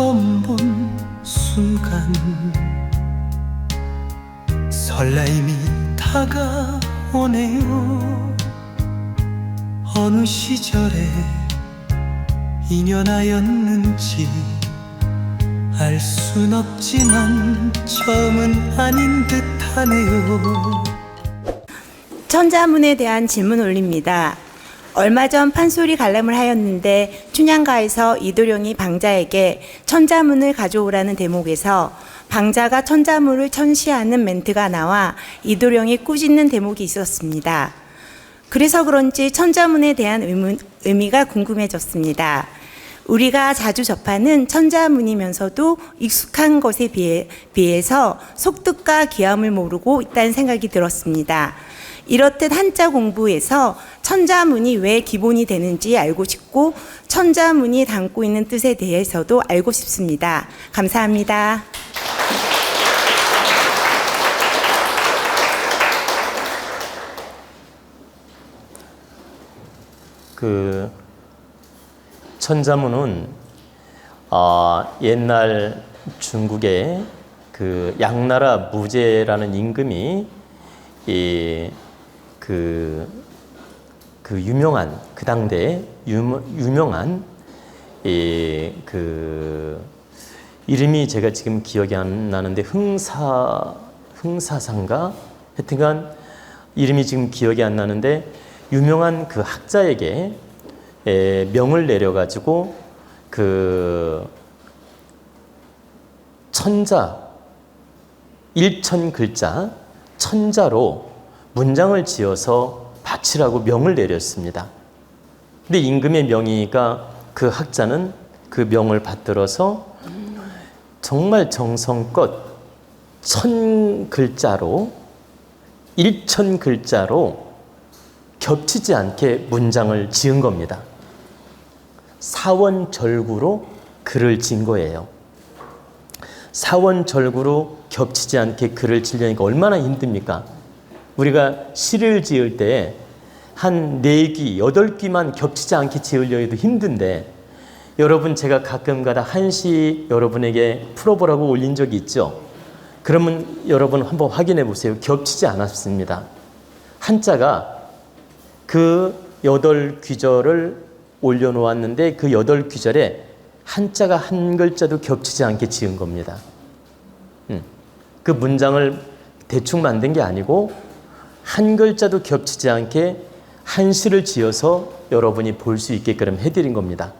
처음 본 순간 설레임이 다가오네요. 어느 시절에 인연하였는지 알 순 없지만 처음은 아닌 듯하네요. 천자문에 대한 질문 올립니다. 얼마 전 판소리 관람을 하였는데 춘향가에서 이도령이 방자에게 천자문을 가져오라는 대목에서 방자가 천자문을 천시하는 멘트가 나와 이도령이 꾸짖는 대목이 있었습니다. 그래서 그런지 천자문에 대한 의미가 궁금해졌습니다. 우리가 자주 접하는 천자문이면서도 익숙한 것에 비해서 속뜻과 기함을 모르고 있다는 생각이 들었습니다. 이렇듯 한자 공부에서 천자문이 왜 기본이 되는지 알고 싶고 천자문이 담고 있는 뜻에 대해서도 알고 싶습니다. 감사합니다. 천자문은 옛날 중국의 양나라 무제라는 임금이 유명한 그 당대 유명한 이름이 제가 지금 기억이 안 나는데 흥사상가 하여튼간 이름이 지금 기억이 안 나는데 유명한 그 학자에게 명을 내려가지고 천자 1000글자 천자로 문장을 지어서 바치라고 명을 내렸습니다. 근데 임금의 명이니까 그 학자는 그 명을 받들어서 정말 정성껏 1000글자로 1000글자로 겹치지 않게 문장을 지은 겁니다. 사원절구로 글을 지은 거예요. 사원절구로 겹치지 않게 글을 지으려니까 얼마나 힘듭니까? 우리가 시를 지을 때 한 4귀, 8귀만 겹치지 않게 지으려 해도 힘든데 여러분 제가 가끔가다 한시 여러분에게 풀어보라고 올린 적이 있죠? 그러면 여러분 한번 확인해 보세요. 겹치지 않았습니다. 한자가 그 8귀절을 올려놓았는데 그 8귀절에 한자가 한 글자도 겹치지 않게 지은 겁니다. 그 문장을 대충 만든 게 아니고 한 글자도 겹치지 않게 한시를 지어서 여러분이 볼 수 있게끔 해드린 겁니다.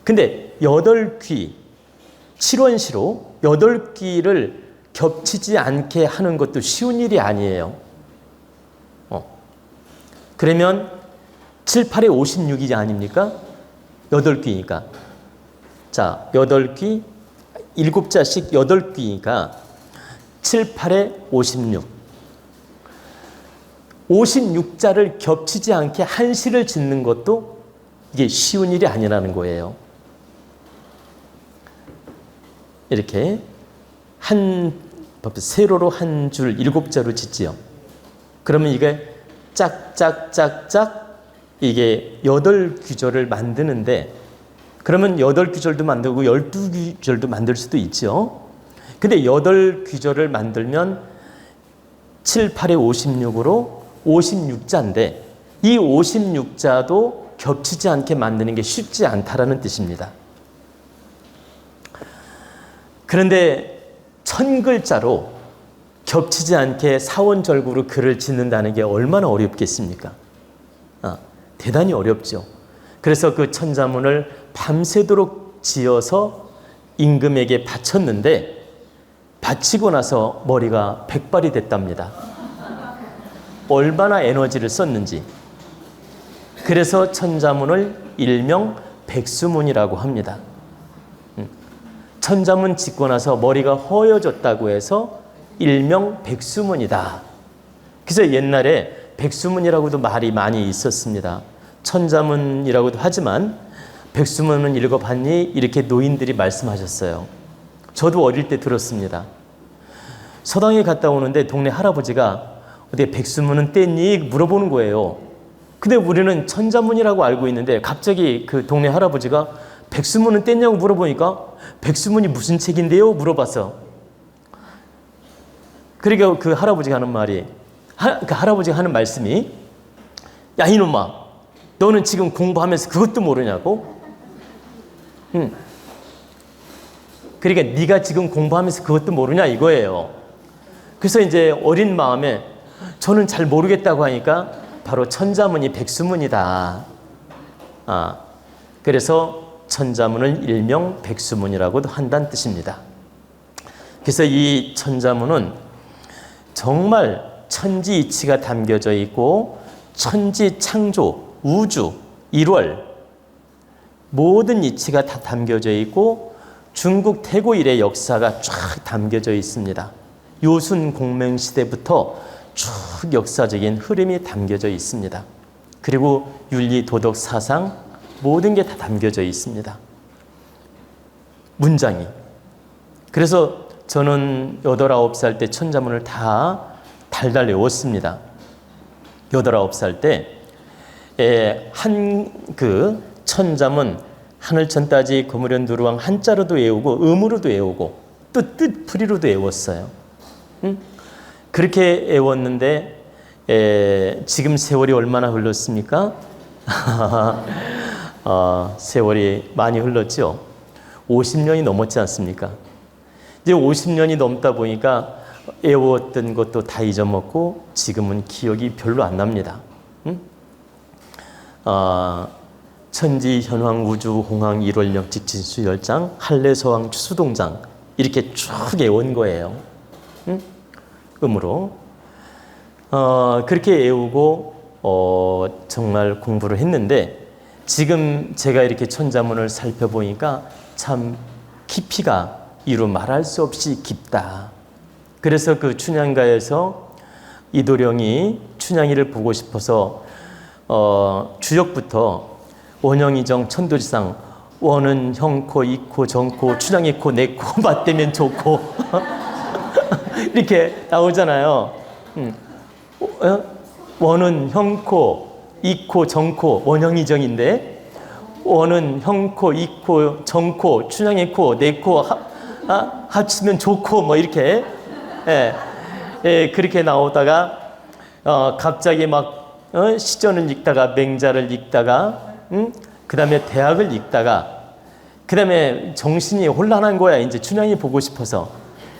근데 8귀, 7원시로 8귀를 겹치지 않게 하는 것도 쉬운 일이 아니에요. 그러면 7, 8에 56이 아닙니까? 8귀니까. 자, 8귀, 7자씩 8귀니까 7, 8에 56. 56자를 겹치지 않게 한시를 짓는 것도 이게 쉬운 일이 아니라는 거예요. 이렇게 세로로 한 줄 7자로 짓지요. 그러면 이게 짝짝짝짝 이게 8귀절을 만드는데 그러면 8귀절도 만들고 12귀절도 만들 수도 있죠. 근데 8귀절을 만들면 7, 8에 56으로 56자인데 이 56자도 겹치지 않게 만드는 게 쉽지 않다라는 뜻입니다. 그런데 1000글자로 겹치지 않게 사원절구로 글을 짓는다는 게 얼마나 어렵겠습니까? 대단히 어렵죠. 그래서 그 천자문을 밤새도록 지어서 임금에게 바쳤는데 바치고 나서 머리가 백발이 됐답니다. 얼마나 에너지를 썼는지. 그래서 천자문을 일명 백수문이라고 합니다. 천자문 짓고 나서 머리가 허여졌다고 해서 일명 백수문이다. 그래서 옛날에 백수문이라고도 말이 많이 있었습니다. 천자문이라고도 하지만 백수문은 읽어봤니? 이렇게 노인들이 말씀하셨어요. 저도 어릴 때 들었습니다. 서당에 갔다 오는데 동네 할아버지가 어디 백수문은 뗐니? 물어보는 거예요. 근데 우리는 천자문이라고 알고 있는데 갑자기 그 동네 할아버지가 백수문은 뗐냐고 물어보니까 백수문이 무슨 책인데요? 물어봤어. 그러니까 그 할아버지가 하는 말이, 그 할아버지가 하는 말씀이, 야 이놈아, 너는 지금 공부하면서 그것도 모르냐고? 그러니까 네가 지금 공부하면서 그것도 모르냐 이거예요. 그래서 이제 어린 마음에 저는 잘 모르겠다고 하니까 바로 천자문이 백수문이다. 그래서 천자문을 일명 백수문이라고도 한다는 뜻입니다. 그래서 이 천자문은 정말 천지 이치가 담겨져 있고 천지 창조, 우주, 일월 모든 이치가 다 담겨져 있고 중국 태고 일의 역사가 쫙 담겨져 있습니다. 요순 공명 시대부터 쭉 역사적인 흐름이 담겨져 있습니다. 그리고 윤리, 도덕, 사상 모든 게 다 담겨져 있습니다. 문장이. 그래서 저는 8, 9살 때 천자문을 다 달달 외웠습니다. 8, 9살 때 한 그 천자문 하늘천 따지 거무련 두루왕 한자로도 외우고 음으로도 외우고 또 뜻풀이로도 외웠어요. 그렇게 외웠는데 지금 세월이 얼마나 흘렀습니까? 세월이 많이 흘렀죠. 50년이 넘었지 않습니까? 이제 50년이 넘다 보니까 외웠던 것도 다 잊어먹고 지금은 기억이 별로 안 납니다. 천지, 현황, 우주, 홍황, 일월령, 직진수, 열장, 한래서왕, 수동장 이렇게 쭉 외운 거예요. 음으로. 그렇게 외우고 정말 공부를 했는데 지금 제가 이렇게 천자문을 살펴보니까 참 깊이가 이루 말할 수 없이 깊다. 그래서 그 춘향가에서 이도령이 춘향이를 보고 싶어서 주역부터 원형이정 천도지상 원은 형코, 이코, 정코, 춘향이코, 내코 맞대면 좋고 이렇게 나오잖아요. 원은 형코, 이코, 정코, 원형이정인데 원은 형코, 이코, 정코, 춘향이코, 내코 합치면 좋고 뭐 이렇게 그렇게 나오다가 갑자기 막 시전을 읽다가 맹자를 읽다가 그 다음에 대학을 읽다가 그 다음에 정신이 혼란한 거야. 이제 춘향이 보고 싶어서.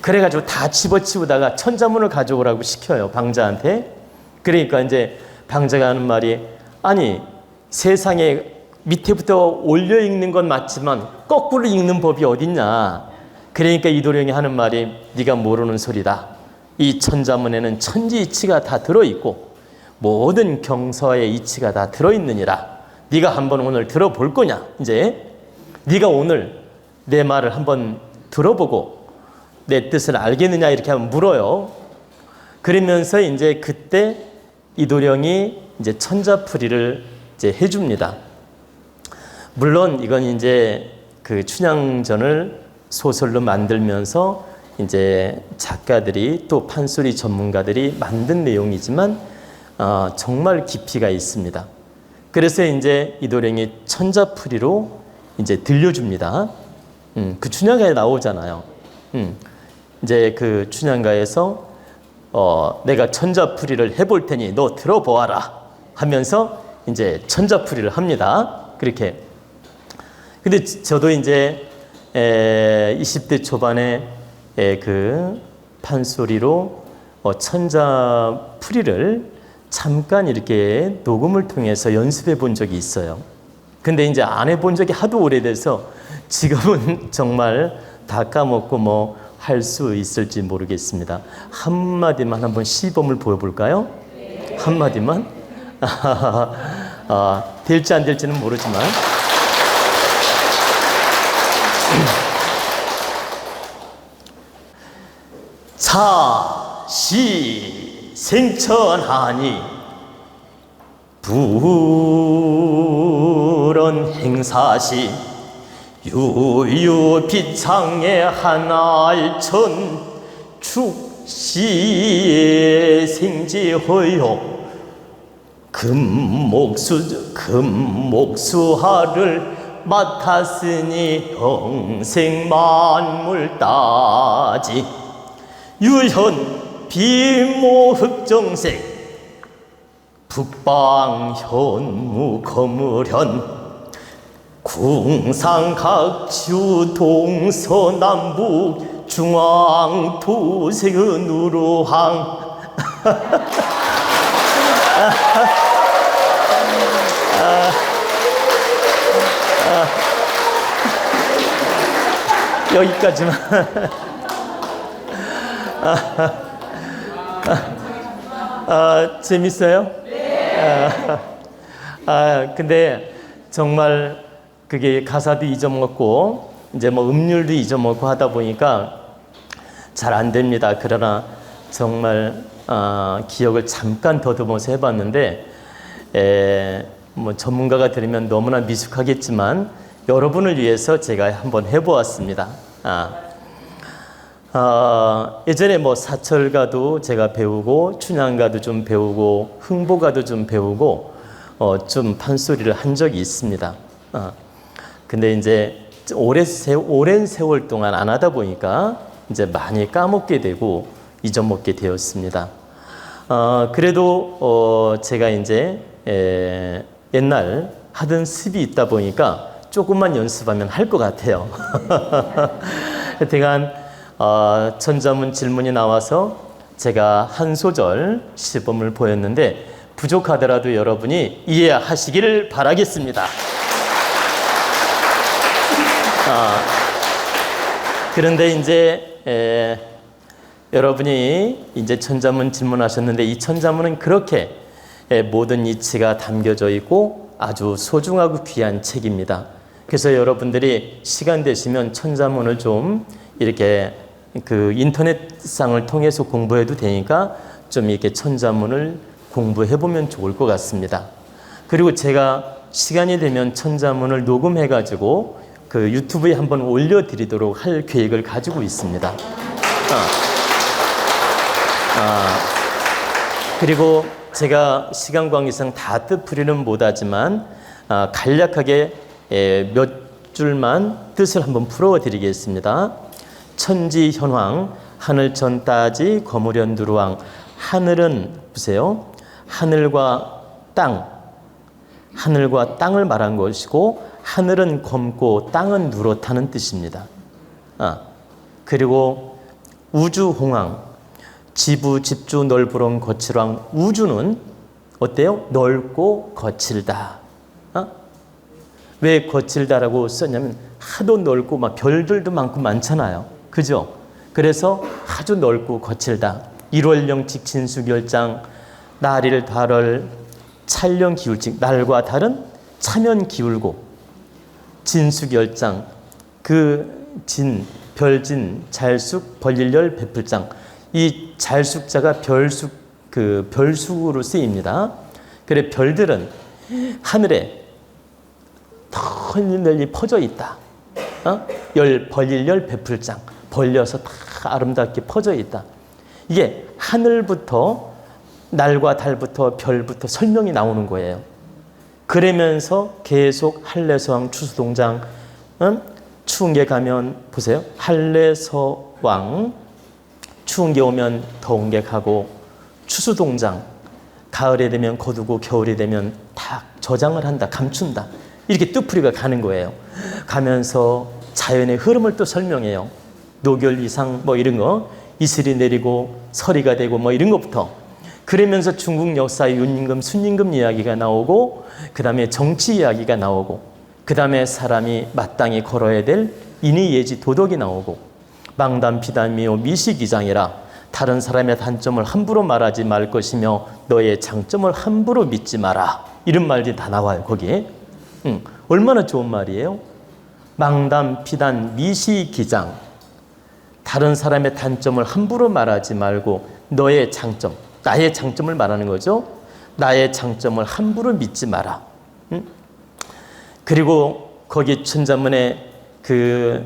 그래가지고 다 집어치우다가 천자문을 가져오라고 시켜요. 방자한테. 그러니까 이제 방자가 하는 말이 아니 세상에 밑에부터 올려 읽는 건 맞지만 거꾸로 읽는 법이 어딨냐. 그러니까 이도령이 하는 말이 네가 모르는 소리다. 이 천자문에는 천지 이치가 다 들어있고 모든 경서의 이치가 다 들어있느니라. 네가 한번 오늘 들어볼 거냐. 이제 네가 오늘 내 말을 한번 들어보고 내 뜻을 알겠느냐 이렇게 한번 물어요. 그러면서 이제 그때 이도령이 이제 천자풀이를 이제 해줍니다. 물론 이건 이제 그 춘향전을 소설로 만들면서 이제 작가들이 또 판소리 전문가들이 만든 내용이지만 정말 깊이가 있습니다. 그래서 이제 이도령이 천자풀이로 이제 들려줍니다. 그 춘향가에 나오잖아요. 이제 그 춘향가에서 내가 천자풀이를 해볼 테니 너 들어보아라 하면서 이제 천자풀이를 합니다. 그렇게. 근데 저도 이제 20대 초반에 그 판소리로 천자풀이를 잠깐 이렇게 녹음을 통해서 연습해 본 적이 있어요. 근데 이제 안 해본 적이 하도 오래돼서 지금은 정말 다 까먹고 뭐 할 수 있을지 모르겠습니다. 한마디만 한번 시범을 보여볼까요? 한마디만? 될지 안 될지는 모르지만 차시 생천하니 불언 행사시 유유비창의 한알천 축시의 생지허요 금목수하를 맡았으니 평생 만물 따지 유현 비모 흑정색 북방현무 거물현 궁상각주 동서남북 중앙 도색은 우루항 여기까지만. 재밌어요? 근데 정말 그게 가사도 잊어먹고 이제 뭐 음률도 잊어먹고 하다 보니까 잘 안 됩니다. 그러나 정말 기억을 잠깐 더듬어서 해봤는데 뭐 전문가가 들으면 너무나 미숙하겠지만 여러분을 위해서 제가 한번 해보았습니다. 예전에 뭐 사철가도 제가 배우고 춘향가도 좀 배우고 흥보가도 좀 배우고 좀 판소리를 한 적이 있습니다. 근데 이제 오랜 세월 동안 안 하다 보니까 이제 많이 까먹게 되고 잊어먹게 되었습니다. 그래도 제가 이제 옛날 하던 습이 있다 보니까 조금만 연습하면 할 것 같아요. 하여간 천자문 질문이 나와서 제가 한 소절 시범을 보였는데 부족하더라도 여러분이 이해하시기를 바라겠습니다. 그런데 이제 여러분이 이제 천자문 질문하셨는데 이 천자문은 그렇게 모든 이치가 담겨져 있고 아주 소중하고 귀한 책입니다. 그래서 여러분들이 시간 되시면 천자문을 좀 이렇게 그 인터넷상을 통해서 공부해도 되니까 좀 이렇게 천자문을 공부해 보면 좋을 것 같습니다. 그리고 제가 시간이 되면 천자문을 녹음해 가지고 그 유튜브에 한번 올려드리도록 할 계획을 가지고 있습니다. 그리고 제가 시간 관계상 다 뜻풀이는 못하지만 간략하게 몇 줄만 뜻을 한번 풀어드리겠습니다. 천지현황 하늘천 따지 거무련 누루왕. 하늘은 보세요. 하늘과 땅을 말한 것이고 하늘은 검고 땅은 누렇다는 뜻입니다. 그리고 우주홍황 지부 집주 넓으렁 거칠왕. 우주는 어때요? 넓고 거칠다. 왜 거칠다라고 썼냐면 하도 넓고 막 별들도 많고 많잖아요. 그죠? 그래서 아주 넓고 거칠다. 일월령칙 진수결장 날일 달월 찰령 기울칙. 날과 달은 차면 기울고 진수결장 그 진 별진 잘숙 벌일열 베풀장. 이 잘숙자가 별숙 그 별숙으로 쓰입니다. 그래 별들은 하늘에 널리 퍼져 있다. 벌일열 베풀장. 벌려서 다 아름답게 퍼져 있다. 이게 하늘부터 날과 달부터 별부터 설명이 나오는 거예요. 그러면서 계속 한래서왕 추수동장 추운 게 가면 보세요. 한래서왕 추운 게 오면 더운 게 가고 추수동장 가을에 되면 거두고 겨울이 되면 다 저장을 한다. 감춘다. 이렇게 뜻풀이가 가는 거예요. 가면서 자연의 흐름을 또 설명해요. 노결 이상 뭐 이런 거 이슬이 내리고 서리가 되고 뭐 이런 것부터 그러면서 중국 역사의 윤임금 순임금 이야기가 나오고 그 다음에 정치 이야기가 나오고 그 다음에 사람이 마땅히 걸어야 될 인의 예지 도덕이 나오고 망담 비단 미오 미시기장이라 다른 사람의 단점을 함부로 말하지 말 것이며 너의 장점을 함부로 믿지 마라. 이런 말들이 다 나와요. 거기에. 얼마나 좋은 말이에요. 망담 비단 미시기장 다른 사람의 단점을 함부로 말하지 말고 너의 장점 나의 장점을 말하는 거죠. 나의 장점을 함부로 믿지 마라. 그리고 거기 천자문에 그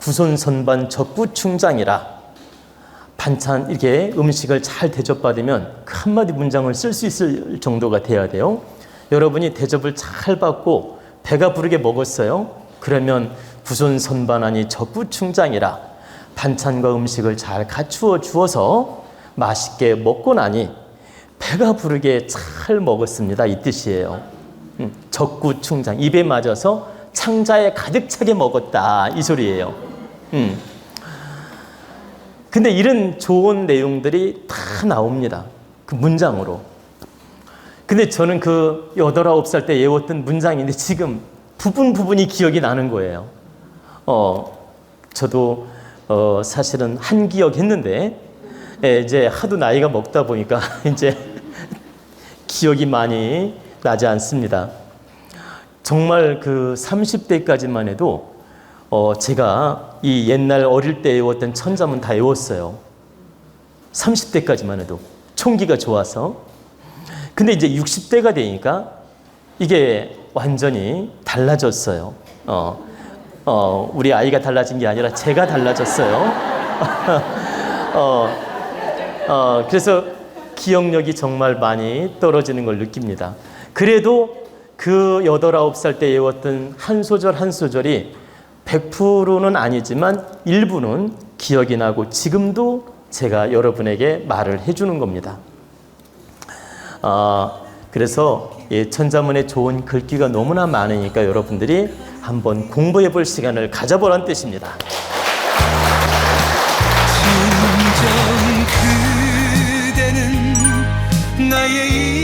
구손선반 적구충장이라 반찬 이렇게 음식을 잘 대접받으면 그 한마디 문장을 쓸 수 있을 정도가 돼야 돼요. 여러분이 대접을 잘 받고 배가 부르게 먹었어요. 그러면 구손선반하니 적구충장이라 반찬과 음식을 잘 갖추어 주어서 맛있게 먹고 나니 배가 부르게 잘 먹었습니다. 이 뜻이에요. 적구충장, 입에 맞아서 창자에 가득 차게 먹었다, 이 소리예요. 근데 이런 좋은 내용들이 다 나옵니다. 그 문장으로. 근데 저는 그 8, 9살 때 외웠던 문장인데 지금 부분이 기억이 나는 거예요. 저도 사실은 한 기억 했는데 이제 하도 나이가 먹다 보니까 이제 기억이 많이 나지 않습니다. 정말 그 30대까지만 해도 제가 이 옛날 어릴 때 외웠던 천자문 다 외웠어요. 30대까지만 해도 총기가 좋아서. 근데 이제 60대가 되니까 이게 완전히 달라졌어요. 우리 아이가 달라진 게 아니라 제가 달라졌어요. 그래서 기억력이 정말 많이 떨어지는 걸 느낍니다. 그래도 그 8, 9살 때 외웠던 한 소절 한 소절이 100%는 아니지만 일부는 기억이 나고 지금도 제가 여러분에게 말을 해주는 겁니다. 그래서 이 천자문의 좋은 글귀가 너무나 많으니까 여러분들이 한번 공부해 볼 시간을 가져보라는 뜻입니다. 진정 그대는 나의